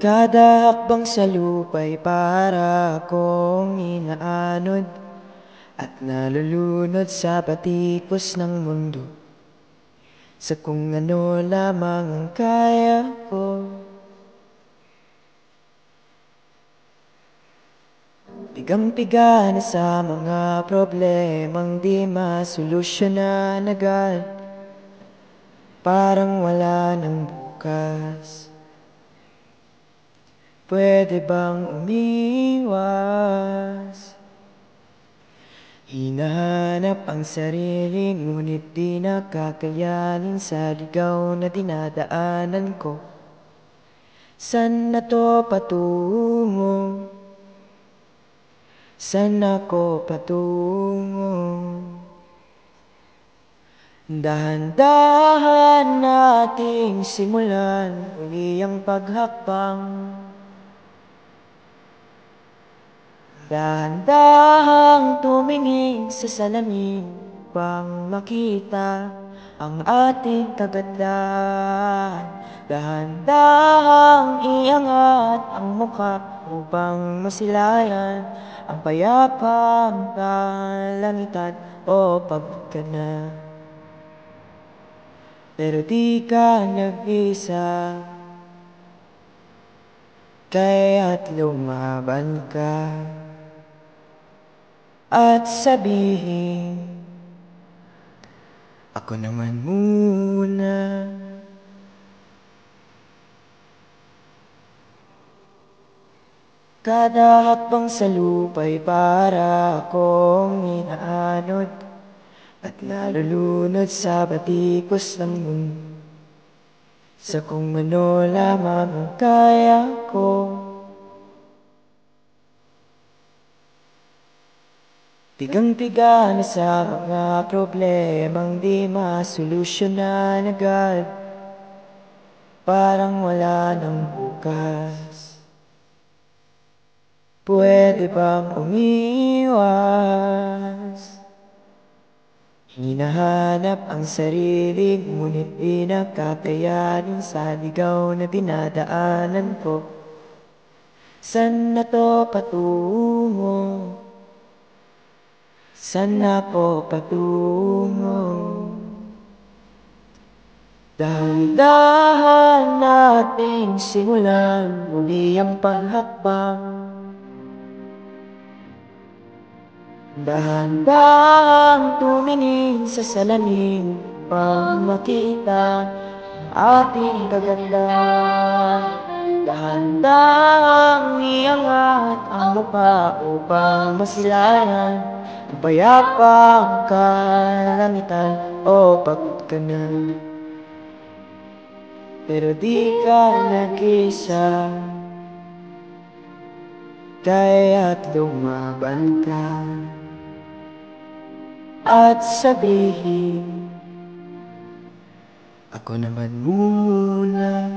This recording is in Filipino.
Kada hakbang sa lupa'y para akong inaanod at nalulunod sa patikos ng mundo, sa kung ano lamang ang kaya ko. Pigang-piga na sa mga problemang di masolusyonan agad, parang wala ng bukas. Pwede bang umiwas? Hinahanap ang sarili ngunit di nakakayanin sa ligaw na dinadaanan ko. San na to patungo? San ako patungo? Dahan-dahan nating simulan uli ang paghakbang. Dahan-dahang tumingin sa salamin upang makita ang ating kagandahan. Dahan-dahang iangat ang mukha upang masilayan ang payapang kalangitan o pagkana. Pero di ka nag-isa, kaya't lumaban ka at sabihin, ako naman muna. Kada hakbang sa lupa'y para akong inaanod at nalulunod sa batikos ng mundo, sa kung ano lamang ang kaya ko. Tigang-tiga na sa mga problemang di masolusyonan agad, parang wala ng bukas. Pwede bang umiwas? Hinahanap ang sarili ngunit di nakakayanin sa ligaw na dinadaanan ko. San na to patungo? San ako patungo? Dahan-dahan nating simulan muli ang paghakbang. Dahan-dahang tumingin sa salamin upang makita ating kagandahan. Dahan-dahang iangat ang mukha upang masilayan ang payapang kalangitan o pagkana. Pero di ka nag-isa, kaya't lumaban ka at sabihin, ako naman muna.